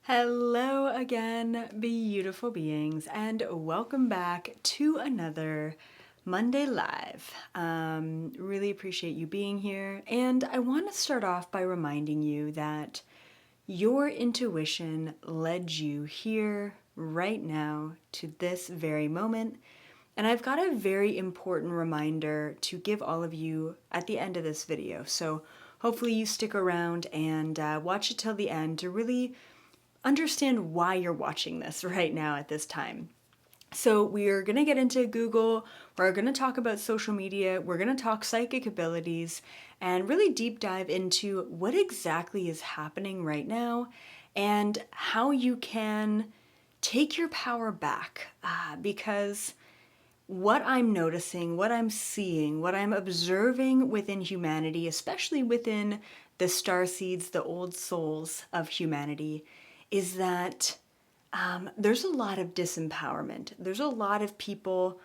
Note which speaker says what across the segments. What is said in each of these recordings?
Speaker 1: Hello again, beautiful beings, and welcome back to another Monday Live. Really appreciate you being here, and I want to start off by reminding you that your intuition led you here right now to this very moment. And I've got a very important reminder to give all of you at the end of this video. So hopefully you stick around and watch it till the end to really understand why you're watching this right now at this time. So we're going to get into Google, we're going to talk about social media, we're going to talk psychic abilities, and really deep dive into what exactly is happening right now and how you can take your power back. Because what I'm noticing, what I'm seeing, what I'm observing within humanity, especially within the starseeds, the old souls of humanity, is that there's a lot of disempowerment. There's a lot of people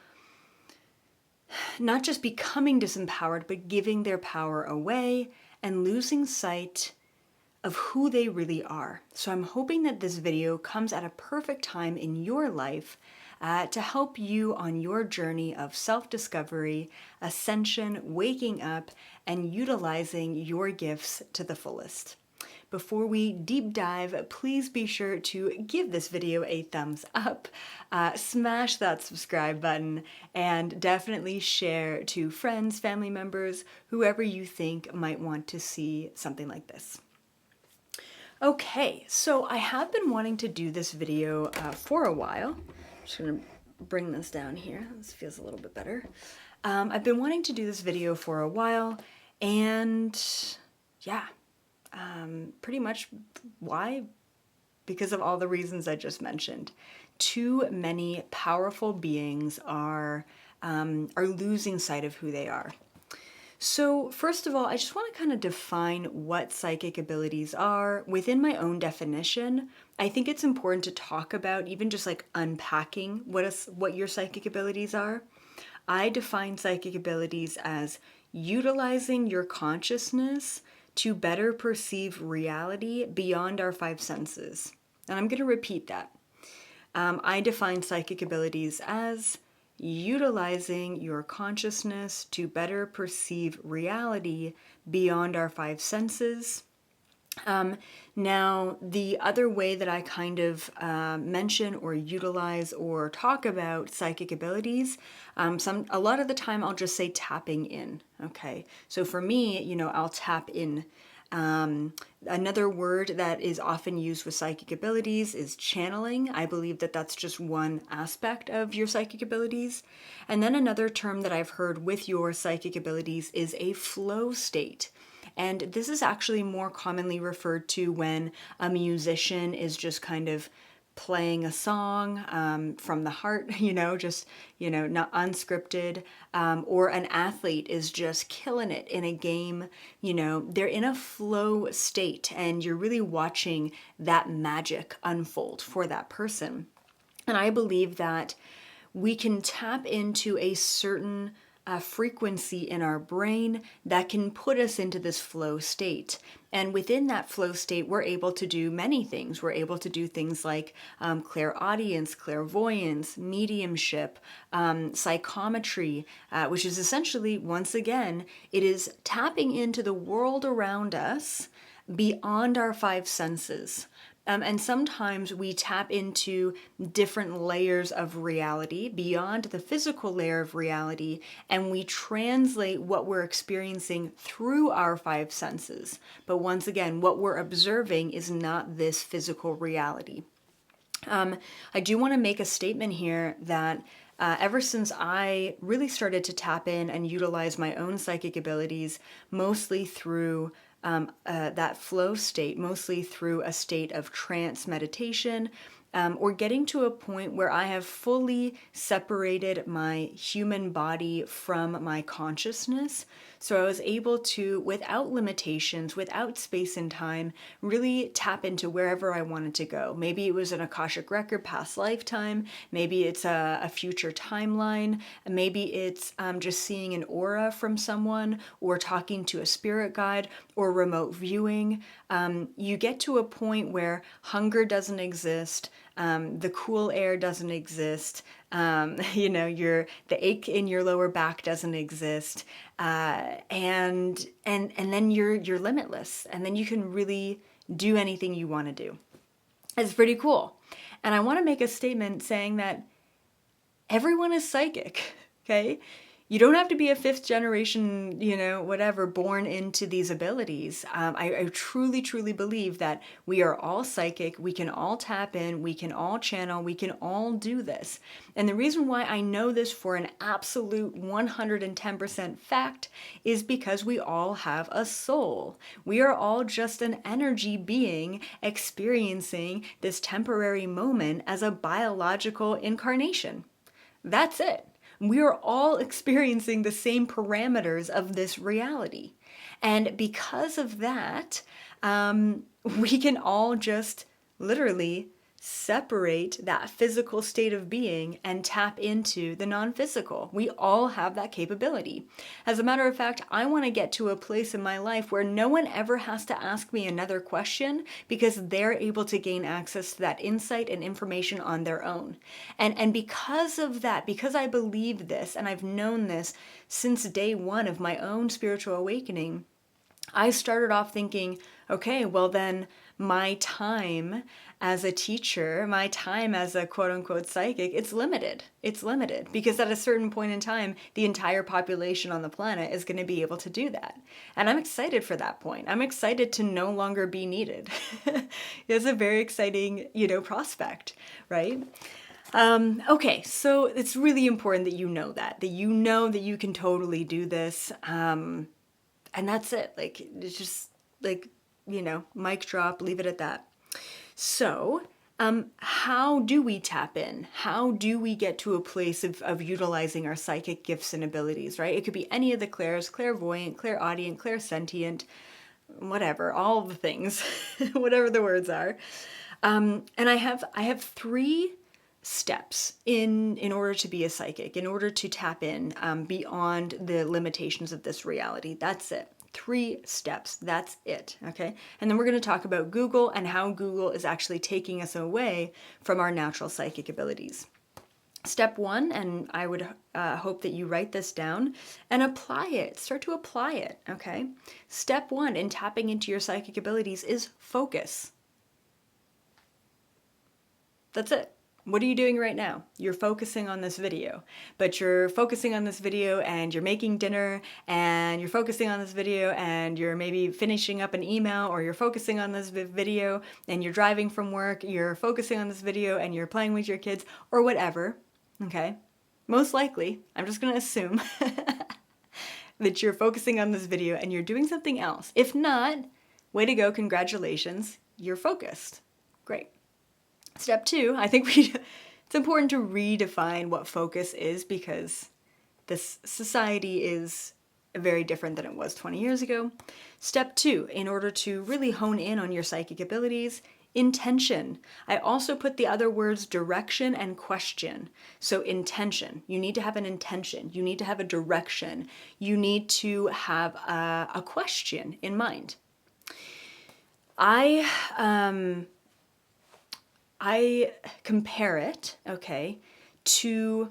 Speaker 1: not just becoming disempowered, but giving their power away and losing sight of who they really are. So I'm hoping that this video comes at a perfect time in your life to help you on your journey of self-discovery, ascension, waking up, and utilizing your gifts to the fullest. Before we deep dive, please be sure to give this video a thumbs up, smash that subscribe button, and definitely share to friends, family members, whoever you think might want to see something like this. Okay, so I have been wanting to do this video for a while. I'm just gonna bring this down here. This feels a little bit better. I've been wanting to do this video for a while, and yeah, pretty much why? Because of all the reasons I just mentioned. Too many powerful beings are losing sight of who they are. So first of all, I just want to kind of define what psychic abilities are. Within my own definition, I think it's important to talk about even just like unpacking what your psychic abilities are. I define psychic abilities as utilizing your consciousness to better perceive reality beyond our five senses. And I'm going to repeat that. I define psychic abilities as utilizing your consciousness to better perceive reality beyond our five senses. Now, the other way that I kind of mention or utilize or talk about psychic abilities, a lot of the time I'll just say tapping in, okay? So for me, I'll tap in. Another word that is often used with psychic abilities is channeling. I believe that that's just one aspect of your psychic abilities. And then another term that I've heard with your psychic abilities is a flow state. And this is actually more commonly referred to when a musician is just kind of playing a song from the heart, not unscripted, or an athlete is just killing it in a game, they're in a flow state and you're really watching that magic unfold for that person. And I believe that we can tap into a certain frequency in our brain that can put us into this flow state. And within that flow state, we're able to do many things. We're able to do things like clairaudience, clairvoyance, mediumship, psychometry, which is essentially, once again, it is tapping into the world around us beyond our five senses. And sometimes we tap into different layers of reality beyond the physical layer of reality, and we translate what we're experiencing through our five senses. But once again, what we're observing is not this physical reality. I do want to make a statement here that ever since I really started to tap in and utilize my own psychic abilities, mostly through that flow state, mostly through a state of trance meditation, or getting to a point where I have fully separated my human body from my consciousness. So I was able to, without limitations, without space and time, really tap into wherever I wanted to go. Maybe it was an Akashic record, past lifetime. Maybe it's a future timeline. Maybe it's just seeing an aura from someone, or talking to a spirit guide, or remote viewing. You get to a point where hunger doesn't exist. The cool air doesn't exist. The ache in your lower back doesn't exist, and then you're limitless, and then you can really do anything you want to do. It's pretty cool. And I want to make a statement saying that everyone is psychic. Okay. You don't have to be a fifth generation, whatever, born into these abilities. I truly, truly believe that we are all psychic. We can all tap in. We can all channel. We can all do this. And the reason why I know this for an absolute 110% fact is because we all have a soul. We are all just an energy being experiencing this temporary moment as a biological incarnation. That's it. We are all experiencing the same parameters of this reality. And because of that, we can all just literally separate that physical state of being and tap into the non-physical. We all have that capability. As a matter of fact, I want to get to a place in my life where no one ever has to ask me another question, because they're able to gain access to that insight and information on their own. And because of that, because I believe this and I've known this since day one of my own spiritual awakening, I started off thinking, okay, well then my time as a teacher, my time as a quote unquote psychic, it's limited. It's limited because at a certain point in time, the entire population on the planet is going to be able to do that. And I'm excited for that point. I'm excited to no longer be needed. It's a very exciting, prospect, right? Okay, so it's really important that you know that you can totally do this. And that's it. Like, it's just like, mic drop, leave it at that. So, how do we tap in? How do we get to a place of utilizing our psychic gifts and abilities, right? It could be any of the clairs, clairvoyant, clairaudient, clairsentient, whatever, all the things, whatever the words are. And I have 3 steps in order to be a psychic, in order to tap in beyond the limitations of this reality. That's it. 3 steps. That's it. Okay. And then we're going to talk about Google and how Google is actually taking us away from our natural psychic abilities. Step 1, and I would hope that you write this down and apply it. Start to apply it. Okay. Step 1 in tapping into your psychic abilities is focus. That's it. What are you doing right now? You're focusing on this video, but you're focusing on this video and you're making dinner, and you're focusing on this video and you're maybe finishing up an email, or you're focusing on this video and you're driving from work, you're focusing on this video and you're playing with your kids, or whatever, okay? Most likely, I'm just going to assume that you're focusing on this video and you're doing something else. If not, way to go, congratulations, you're focused. Great. Step 2, I think it's important to redefine what focus is, because this society is very different than it was 20 years ago. Step 2, in order to really hone in on your psychic abilities, intention. I also put the other words direction and question. So intention. You need to have an intention. You need to have a direction. You need to have a question in mind. I compare it, okay, to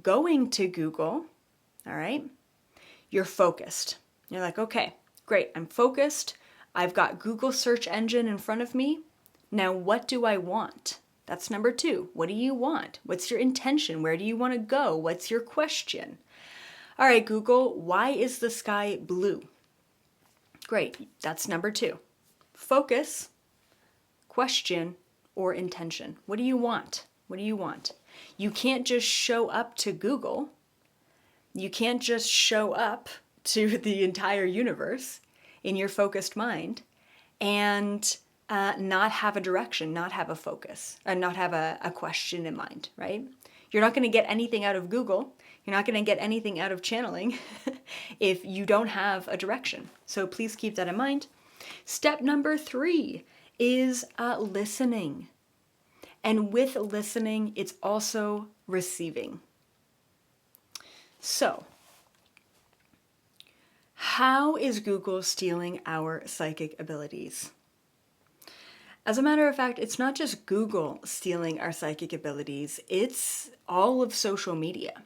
Speaker 1: going to Google, all right? You're focused. You're like, okay, great, I'm focused. I've got Google search engine in front of me. Now, what do I want? That's number 2. What do you want? What's your intention? Where do you want to go? What's your question? All right, Google, why is the sky blue? Great, that's number 2. Focus, question, or intention. What do you want? What do you want? You can't just show up to Google. You can't just show up to the entire universe in your focused mind and not have a direction, not have a focus, and not have a question in mind, right? You're not going to get anything out of Google. You're not going to get anything out of channeling if you don't have a direction. So please keep that in mind. Step number 3 is listening. And with listening, it's also receiving. So, how is Google stealing our psychic abilities? As a matter of fact, it's not just Google stealing our psychic abilities, it's all of social media.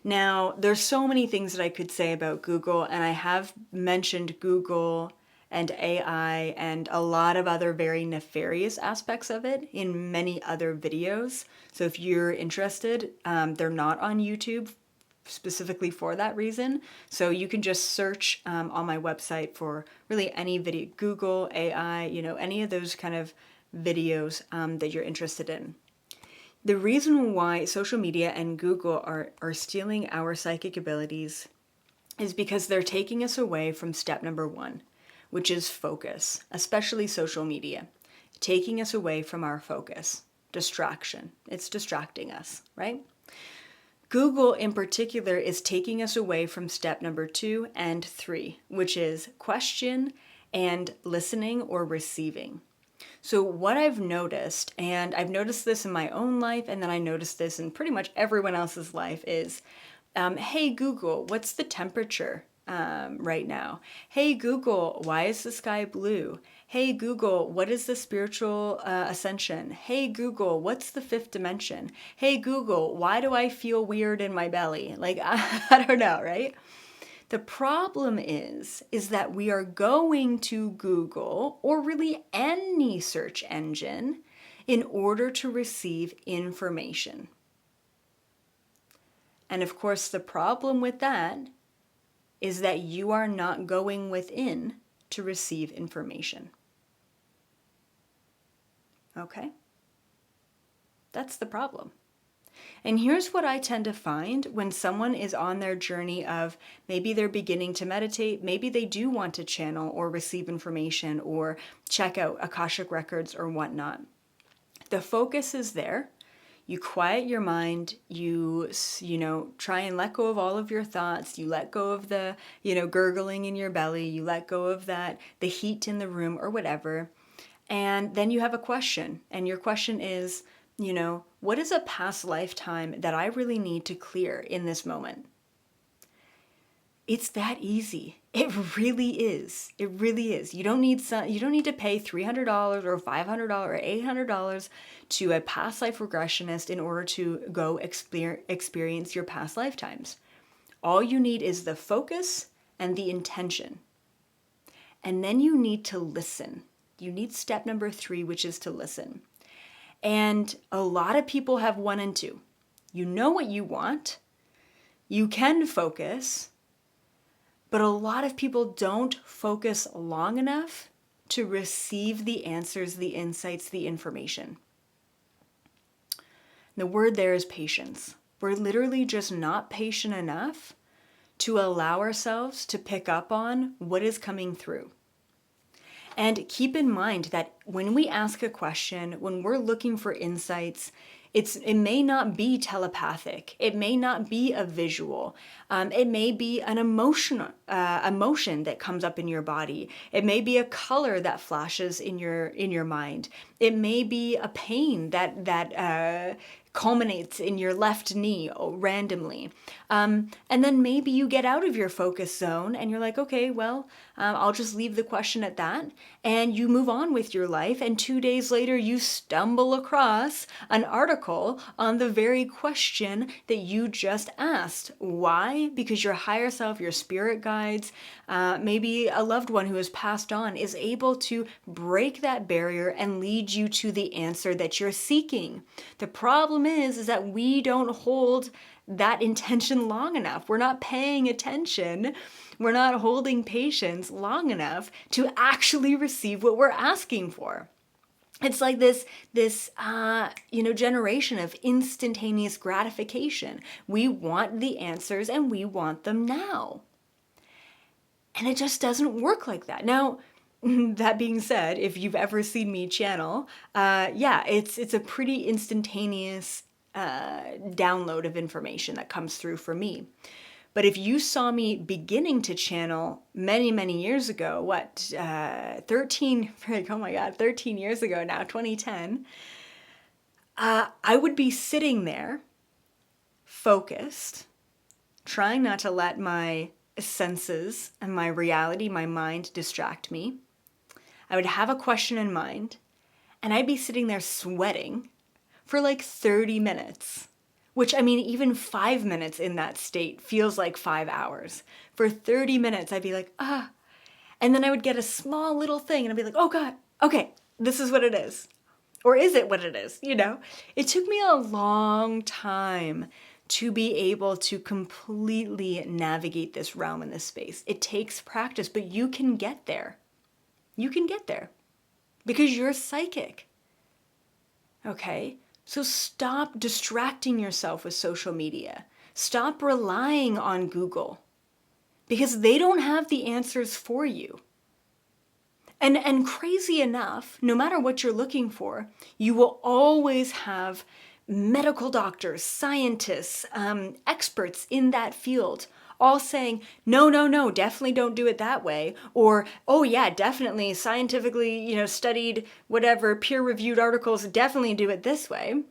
Speaker 1: Now, there's so many things that I could say about Google, and I have mentioned Google and AI and a lot of other very nefarious aspects of it in many other videos. So if you're interested, they're not on YouTube specifically for that reason. So you can just search on my website for really any video, Google, AI, any of those kind of videos that you're interested in. The reason why social media and Google are stealing our psychic abilities is because they're taking us away from step number 1, which is focus, especially social media, taking us away from our focus, distraction. It's distracting us, right? Google in particular is taking us away from step number 2 and 3, which is question and listening or receiving. So what I've noticed, and I've noticed this in my own life, and then I noticed this in pretty much everyone else's life, is, hey Google, what's the temperature right now? Hey Google, why is the sky blue? Hey Google, what is the spiritual ascension? Hey Google, what's the 5th dimension? Hey Google, why do I feel weird in my belly? Like, I don't know, right? The problem is that we are going to Google, or really any search engine, in order to receive information. And of course, the problem with that is that you are not going within to receive information. Okay? That's the problem. And here's what I tend to find when someone is on their journey of maybe they're beginning to meditate, maybe they do want to channel or receive information or check out Akashic records or whatnot. The focus is there. You quiet your mind, you try and let go of all of your thoughts, you let go of the, gurgling in your belly, you let go of that, the heat in the room or whatever. And then you have a question, and your question is, what is a past lifetime that I really need to clear in this moment? It's that easy. It really is. It really is. You don't need to pay $300 or $500 or $800 to a past life regressionist in order to go experience your past lifetimes. All you need is the focus and the intention. And then you need to listen. You need step number 3, which is to listen. And a lot of people have 1 and 2. You know what you want. You can focus. But a lot of people don't focus long enough to receive the answers, the insights, the information. The word there is patience. We're literally just not patient enough to allow ourselves to pick up on what is coming through. And keep in mind that when we ask a question, when we're looking for insights, it may not be telepathic. It may not be a visual. It may be an emotion that comes up in your body. It may be a color that flashes in your mind. It may be a pain that culminates in your left knee randomly. And then maybe you get out of your focus zone and you're like, okay, well, I'll just leave the question at that. And you move on with your life. And 2 days later, you stumble across an article on the very question that you just asked. Why? Because your higher self, your spirit guides, maybe a loved one who has passed on is able to break that barrier and lead you to the answer that you're seeking. The problem is that we don't hold that intention long enough. We're not paying attention. We're not holding patience long enough to actually receive what we're asking for. It's like this generation of instantaneous gratification. We want the answers and we want them now. And it just doesn't work like that. Now, that being said, if you've ever seen me channel, yeah, it's a pretty instantaneous download of information that comes through for me. But if you saw me beginning to channel many, many years ago, 13, oh my God, 13 years ago now, 2010, I would be sitting there focused, trying not to let my senses and my reality, my mind distract me. I would have a question in mind, and I'd be sitting there sweating for like 30 minutes, which, I mean, even 5 minutes in that state feels like 5 hours. For 30 minutes, I'd be like, and then I would get a small little thing, and I'd be like, oh God, okay, this is what it is. Or is it what it is? You know, it took me a long time to be able to completely navigate this realm and this space. It takes practice, but you can get there. You can get there because you're psychic. Okay? So stop distracting yourself with social media. Stop relying on Google because they don't have the answers for you. And crazy enough, no matter what you're looking for, you will always have medical doctors, scientists, experts in that field all saying, no, definitely don't do it that way. Or, oh yeah, definitely scientifically, studied, whatever, peer-reviewed articles, definitely do it this way.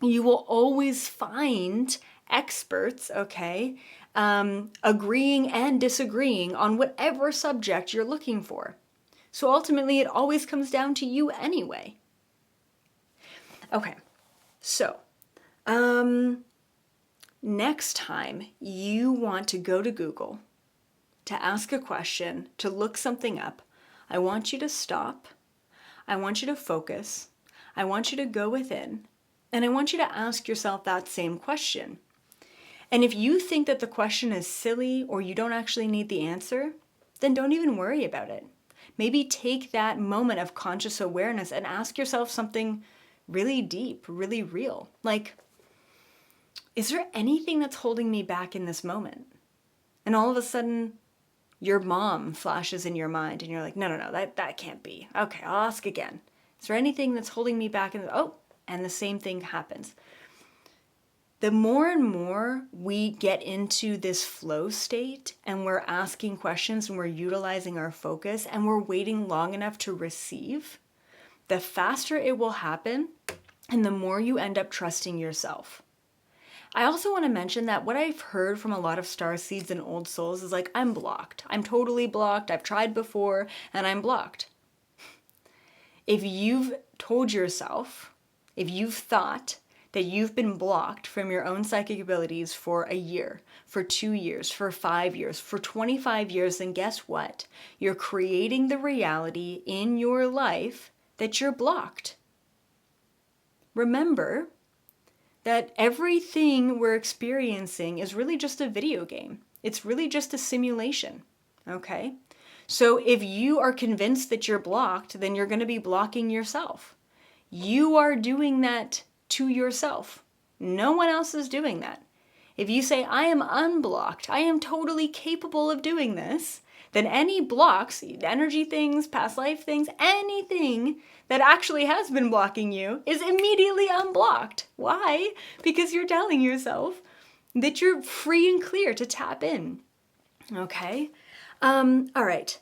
Speaker 1: You will always find experts, okay, agreeing and disagreeing on whatever subject you're looking for. So ultimately, it always comes down to you anyway. Okay, so next time you want to go to Google to ask a question, to look something up, I want you to stop. I want you to focus. I want you to go within. And I want you to ask yourself that same question. And if you think that the question is silly or you don't actually need the answer, then don't even worry about it. Maybe take that moment of conscious awareness and ask yourself something really deep, really real. Like, is there anything that's holding me back in this moment? And all of a sudden, your mom flashes in your mind and you're like, no, that can't be. Okay, I'll ask again. Is there anything that's holding me back? And the same thing happens. The more and more we get into this flow state and we're asking questions and we're utilizing our focus and we're waiting long enough to receive, the faster it will happen and the more you end up trusting yourself. I also want to mention that what I've heard from a lot of starseeds and old souls is like, I'm blocked. I'm totally blocked. I've tried before and I'm blocked. If you've told yourself, if you've thought that you've been blocked from your own psychic abilities for a year, for 2 years, for 5 years, for 25 years, then guess what? You're creating the reality in your life that you're blocked. Remember that everything we're experiencing is really just a video game. It's really just a simulation, okay? So if you are convinced that you're blocked, then you're going to be blocking yourself. You are doing that to yourself. No one else is doing that. If you say, I am unblocked, I am totally capable of doing this, then any blocks, energy things, past life things, anything that actually has been blocking you is immediately unblocked. Why? Because you're telling yourself that you're free and clear to tap in. Okay? All right.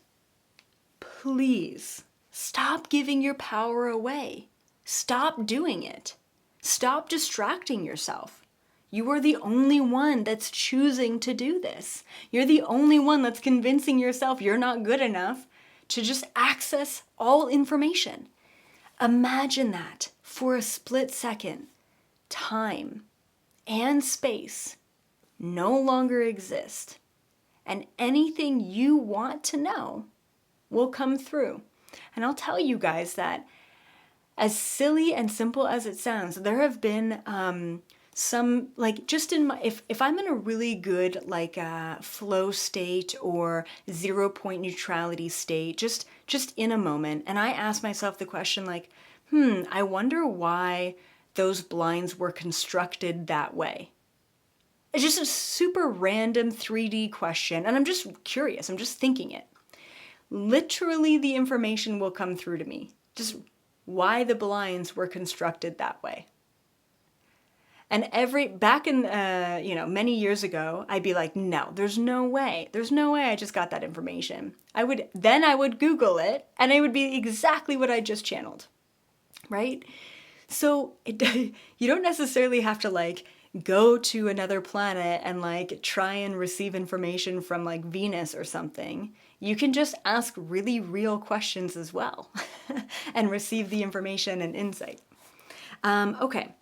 Speaker 1: Please stop giving your power away. Stop doing it. Stop distracting yourself. You are the only one that's choosing to do this. You're the only one that's convincing yourself you're not good enough to just access all information. Imagine that for a split second. Time and space no longer exist. And anything you want to know will come through. And I'll tell you guys that as silly and simple as it sounds, there have been some, like, just in my, if I'm in a really good, like, flow state or 0 point neutrality state, just in a moment, and I ask myself the question, like, I wonder why those blinds were constructed that way. It's just a super random 3D question, and I'm just curious, I'm just thinking it. literally the information will come through to me. Just why the blinds were constructed that way. And back in, many years ago, I'd be like, no, there's no way I just got that information. I would Google it and it would be exactly what I just channeled, right? So you don't necessarily have to like go to another planet and like try and receive information from like Venus or something. You can just ask really real questions as well and receive the information and insight. Okay.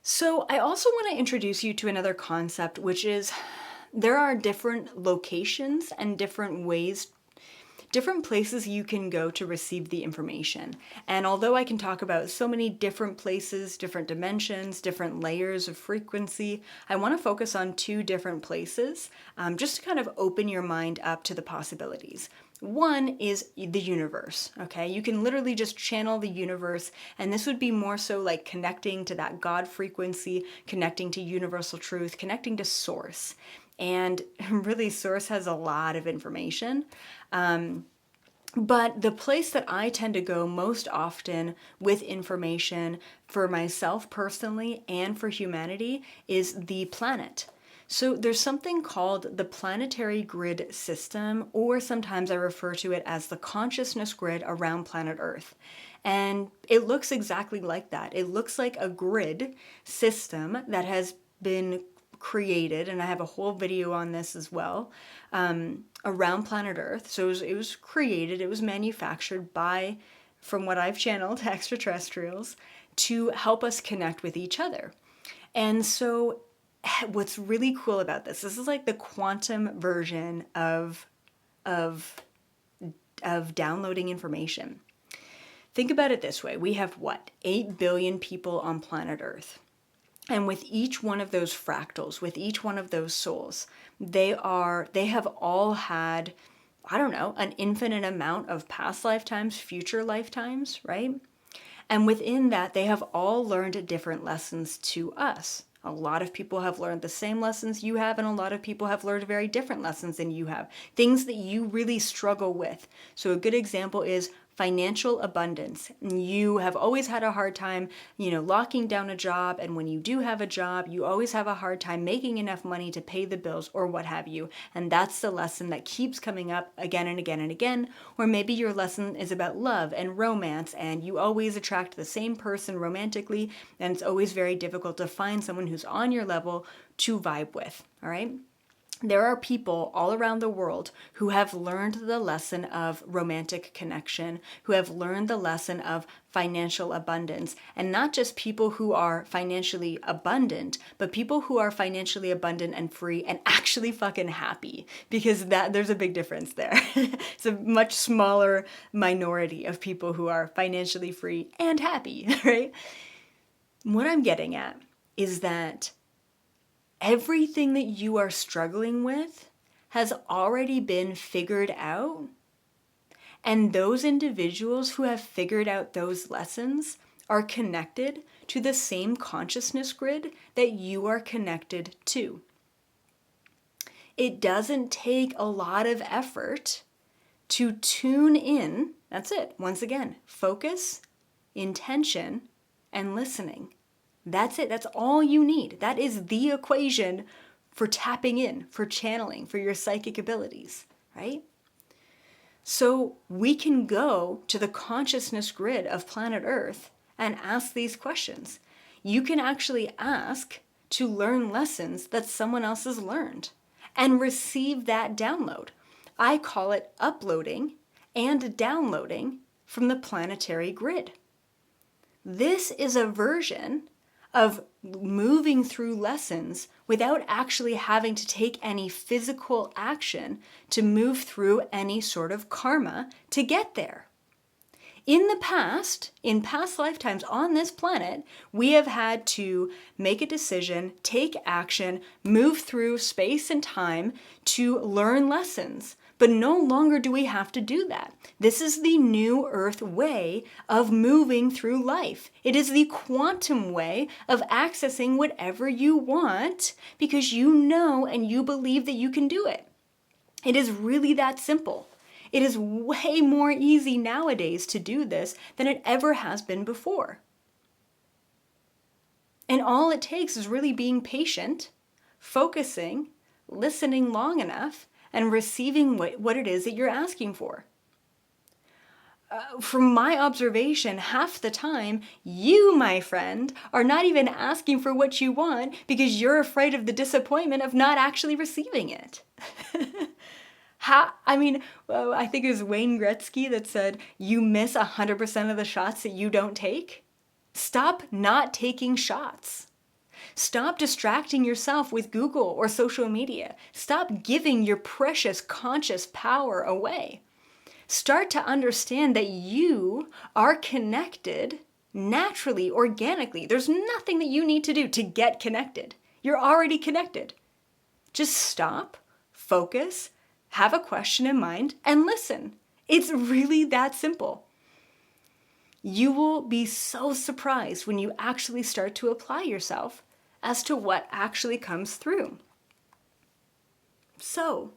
Speaker 1: So I also want to introduce you to another concept, which is there are different locations and different places you can go to receive the information. And although I can talk about so many different places, different dimensions, different layers of frequency, I want to focus on 2 different places, just to kind of open your mind up to the possibilities. One is the universe, okay? You can literally just channel the universe, and this would be more so like connecting to that God frequency, connecting to universal truth, connecting to source. And really, source has a lot of information. But the place that I tend to go most often with information for myself personally and for humanity is the planet. So there's something called the planetary grid system, or sometimes I refer to it as the consciousness grid around planet Earth. And it looks exactly like that. It looks like a grid system that has been created, and I have a whole video on this as well, around planet Earth. So it was created, it was manufactured by, from what I've channeled, extraterrestrials to help us connect with each other. And so what's really cool about this is like the quantum version of downloading information. Think about it this way. We have 8 billion people on planet Earth. And with each one of those fractals, with each one of those souls, they have all had, I don't know, an infinite amount of past lifetimes, future lifetimes, right? And within that, they have all learned different lessons to us. A lot of people have learned the same lessons you have, and a lot of people have learned very different lessons than you have. Things that you really struggle with. So a good example is financial abundance. You have always had a hard time, locking down a job, and when you do have a job, you always have a hard time making enough money to pay the bills or what have you. And that's the lesson that keeps coming up again and again and again. Or maybe your lesson is about love and romance, and you always attract the same person romantically, and it's always very difficult to find someone who's on your level to vibe with, all right? There are people all around the world who have learned the lesson of romantic connection, who have learned the lesson of financial abundance, and not just people who are financially abundant, but people who are financially abundant and free and actually fucking happy, because there's a big difference there. It's a much smaller minority of people who are financially free and happy, right? What I'm getting at is that everything that you are struggling with has already been figured out. And those individuals who have figured out those lessons are connected to the same consciousness grid that you are connected to. It doesn't take a lot of effort to tune in. That's it. Once again, focus, intention, and listening. That's it. That's all you need. That is the equation for tapping in, for channeling, for your psychic abilities, right? So we can go to the consciousness grid of planet Earth and ask these questions. You can actually ask to learn lessons that someone else has learned and receive that download. I call it uploading and downloading from the planetary grid. This is a version of moving through lessons without actually having to take any physical action to move through any sort of karma to get there. In the past, in past lifetimes on this planet, we have had to make a decision, take action, move through space and time to learn lessons. But no longer do we have to do that. This is the new Earth way of moving through life. It is the quantum way of accessing whatever you want because you know and you believe that you can do it. It is really that simple. It is way more easy nowadays to do this than it ever has been before. And all it takes is really being patient, focusing, listening long enough, and receiving what it is that you're asking for. From my observation, half the time, you, my friend, are not even asking for what you want because you're afraid of the disappointment of not actually receiving it. I think it was Wayne Gretzky that said, you miss 100% of the shots that you don't take. Stop not taking shots. Stop distracting yourself with Google or social media. Stop giving your precious conscious power away. Start to understand that you are connected naturally, organically. There's nothing that you need to do to get connected. You're already connected. Just stop, focus, have a question in mind, and listen. It's really that simple. You will be so surprised when you actually start to apply yourself as to what actually comes through. So,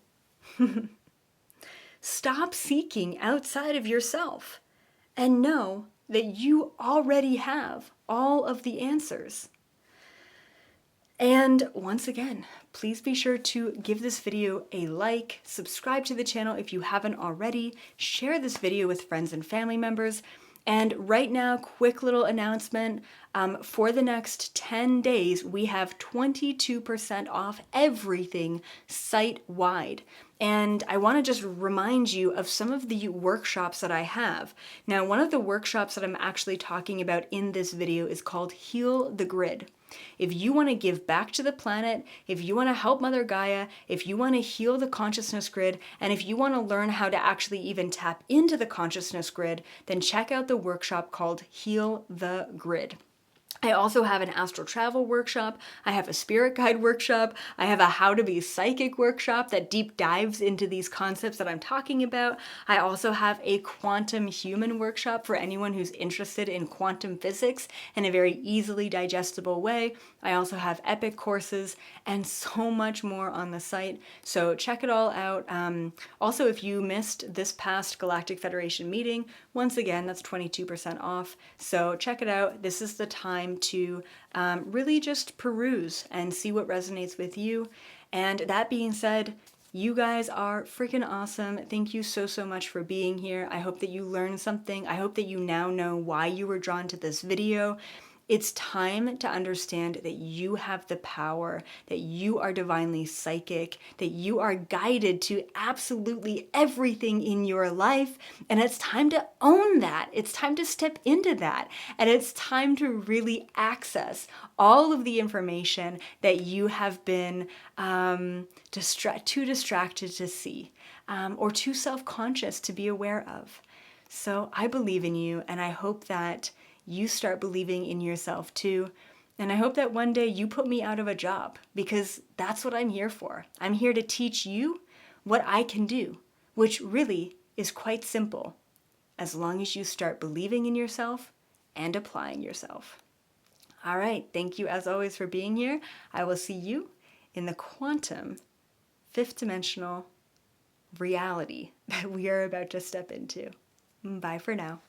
Speaker 1: stop seeking outside of yourself and know that you already have all of the answers. And once again, please be sure to give this video a like, subscribe to the channel if you haven't already, share this video with friends and family members. And right now, quick little announcement, for the next 10 days, we have 22% off everything site-wide. And I want to just remind you of some of the workshops that I have. Now, one of the workshops that I'm actually talking about in this video is called Heal the Grid. If you want to give back to the planet, if you want to help Mother Gaia, if you want to heal the consciousness grid, and if you want to learn how to actually even tap into the consciousness grid, then check out the workshop called Heal the Grid. I also have an astral travel workshop. I have a spirit guide workshop. I have a how to be psychic workshop that deep dives into these concepts that I'm talking about. I also have a quantum human workshop for anyone who's interested in quantum physics in a very easily digestible way. I also have epic courses and so much more on the site. So check it all out. Also, if you missed this past Galactic Federation meeting, once again, that's 22% off. So check it out. This is the time to really just peruse and see what resonates with you. And that being said, you guys are freaking awesome. Thank you so, so much for being here. I hope that you learned something. I hope that you now know why you were drawn to this video. It's time to understand that you have the power, that you are divinely psychic, that you are guided to absolutely everything in your life, and it's time to own that. It's time to step into that, and it's time to really access all of the information that you have been too distracted to see, or too self-conscious to be aware of. So I believe in you, and I hope that you start believing in yourself too. And I hope that one day you put me out of a job, because that's what I'm here for. I'm here to teach you what I can do, which really is quite simple, as long as you start believing in yourself and applying yourself. All right, thank you as always for being here. I will see you in the quantum, fifth dimensional reality that we are about to step into. Bye for now.